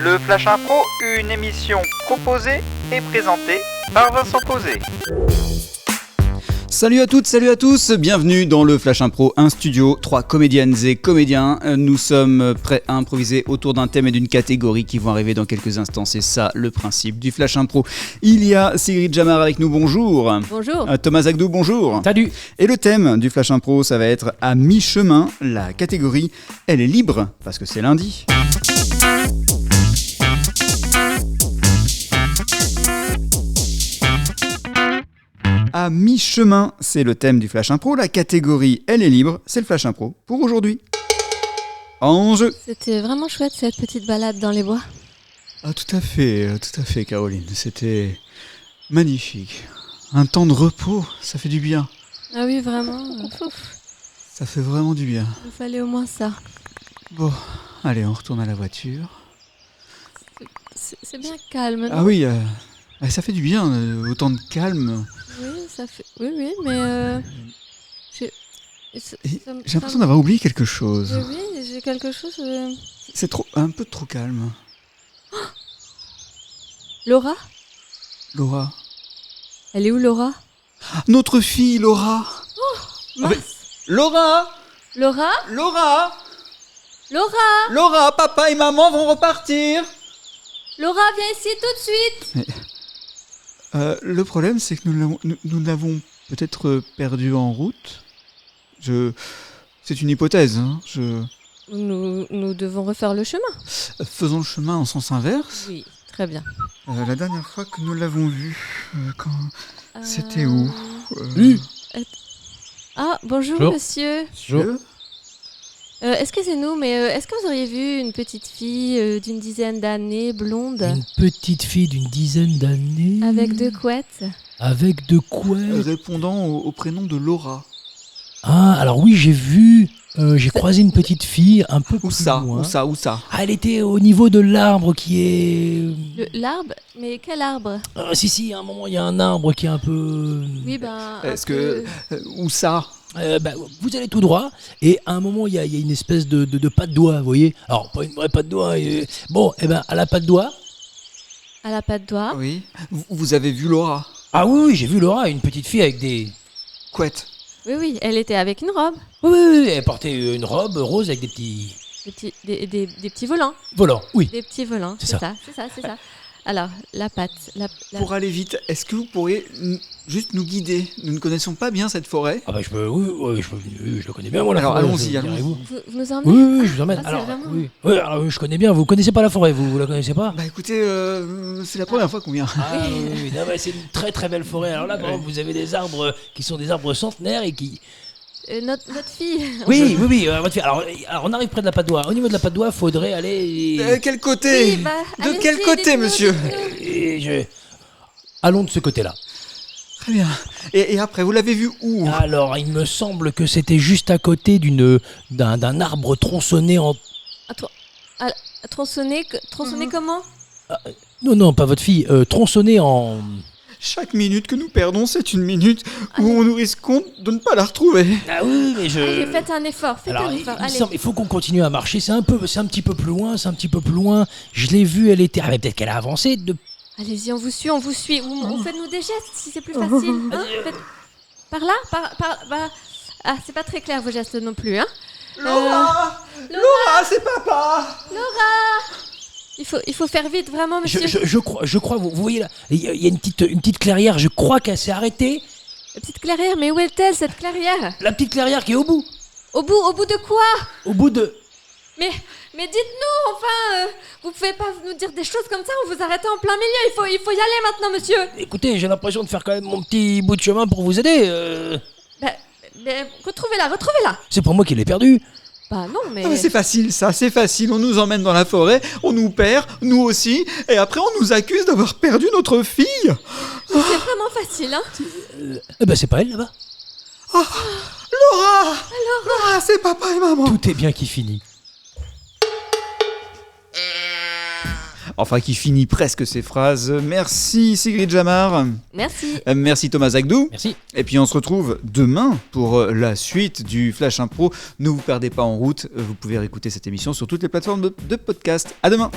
Le Flash Impro, une émission proposée et présentée par Vincent Posé. Salut à toutes, salut à tous, bienvenue dans le Flash Impro, un studio, 3 comédiennes et comédiens. Nous sommes prêts à improviser autour d'un thème et d'une catégorie qui vont arriver dans quelques instants. C'est ça le principe du Flash Impro. Il y a Sigrid Jamar avec nous, bonjour. Bonjour. Thomas Agdou, bonjour. Salut. Et le thème du Flash Impro, ça va être à mi-chemin. La catégorie, elle est libre parce que c'est lundi. À mi-chemin, c'est le thème du Flash Impro. La catégorie, elle est libre, c'est le Flash Impro pour aujourd'hui. En jeu. C'était vraiment chouette cette petite balade dans les bois. Ah, tout à fait, Caroline. C'était magnifique. Un temps de repos, ça fait du bien. Ah oui, vraiment. Ça fait vraiment du bien. Il fallait au moins ça. Bon, allez, on retourne à la voiture. C'est bien calme, non? Ah oui, ça fait du bien, autant de calme. Oui, ça fait... Oui, mais... J'ai l'impression d'avoir oublié quelque chose. Oui, j'ai quelque chose... C'est un peu trop calme. Laura? Laura. Elle est où, Laura? Notre fille, Laura. Mince. Laura. Laura? Laura. Laura? Laura, papa et maman vont repartir. Laura, viens ici tout de suite. Le problème, c'est que nous l'avons peut-être perdu en route. C'est une hypothèse. Hein. Nous devons refaire le chemin. Faisons le chemin en sens inverse. Oui, très bien. La dernière fois que nous l'avons vu, c'était où Ah, bonjour, Bonjour. monsieur. Bonjour. Excusez-nous, mais est-ce que vous auriez vu une petite fille d'une dizaine d'années, blonde, Une petite fille d'une dizaine d'années. avec deux couettes? Avec de quoi Répondant au prénom de Laura. Ah, alors oui, j'ai vu. J'ai croisé une petite fille un peu Où plus ça loin. Où ça Ah, elle était au niveau de l'arbre qui est... L'arbre? Mais quel arbre? Si, à un moment, il y a un arbre qui est un peu... Oui, ben... Est-ce que... où ça vous allez tout droit, et à un moment, il y a une espèce de pas de doigt, vous voyez. Alors, pas une vraie pas de doigt. Bon, à la pas de doigt... À la patte doigt. Oui. Vous avez vu Laura? Ah oui, j'ai vu Laura, une petite fille avec des... Couette. Oui, elle était avec une robe. Oui, elle portait une robe rose avec des petits... Des petits volants. volants, oui. Des petits volants, C'est c'est ça. ça. Alors, la patte. Pour aller vite, est-ce que vous pourriez juste nous guider? Nous ne connaissons pas bien cette forêt. Ah bah je peux, oui, je le connais bien moi la Alors, forêt. allons-y. Vous nous emmenez? Oui, je vous emmène. Ah, c'est alors, vraiment- oui, alors, je connais bien. Vous connaissez pas la forêt, vous la connaissez pas? Bah écoutez, c'est la première fois qu'on vient. Ah oui, non, mais c'est une très très belle forêt. Alors là, par exemple, vous avez des arbres qui sont des arbres centenaires et qui... Notre fille. Oui, votre fille. Alors, on arrive près de la patte d'oie. Au niveau de la patte d'oie, faudrait aller... Quel côté? Oui, bah, De allez-y, quel côté, dites-nous, monsieur? dites-nous. Allons de ce côté-là. Très bien. Et après, vous l'avez vu où? Alors, il me semble que c'était juste à côté d'un arbre tronçonné en... Tronçonner comment? Non, pas votre fille. Tronçonné en... Chaque minute que nous perdons, c'est une minute où nous risquons de ne pas la retrouver. Ah oui, mais je... Allez, faites un effort, Alors, allez. il faut qu'on continue à marcher. C'est un petit peu plus loin, Je l'ai vue, elle était... Ah, mais peut-être qu'elle a avancé de... Allez-y, on vous suit. Vous faites-nous des gestes si c'est plus facile. Hein, par là? Ah, c'est pas très clair vos gestes non plus, hein? Laura, c'est papa. Il faut faire vite, vraiment, monsieur. Je crois, vous voyez là, il y a une petite clairière, je crois qu'elle s'est arrêtée. La petite clairière, mais où est-elle, cette clairière? La petite clairière qui est au bout. Au bout de quoi? Au bout de... Mais dites-nous, enfin, vous pouvez pas nous dire des choses comme ça, on vous arrête en plein milieu, il faut y aller maintenant, monsieur. Écoutez, j'ai l'impression de faire quand même mon petit bout de chemin pour vous aider. Mais retrouvez-la. C'est pour moi qui l'ai perdu. Bah non, mais... Ah, mais c'est facile, ça, c'est facile. On nous emmène dans la forêt, on nous perd, nous aussi, et après on nous accuse d'avoir perdu notre fille. C'est vraiment facile, hein. C'est pas elle là-bas. Laura, c'est papa et maman. Tout est bien qui finit. Enfin, qui finit presque ses phrases. Merci Sigrid Jamar. Merci. Merci Thomas Agdou. Merci. Et puis on se retrouve demain pour la suite du Flash Impro. Ne vous perdez pas en route. Vous pouvez réécouter cette émission sur toutes les plateformes de podcast. À demain.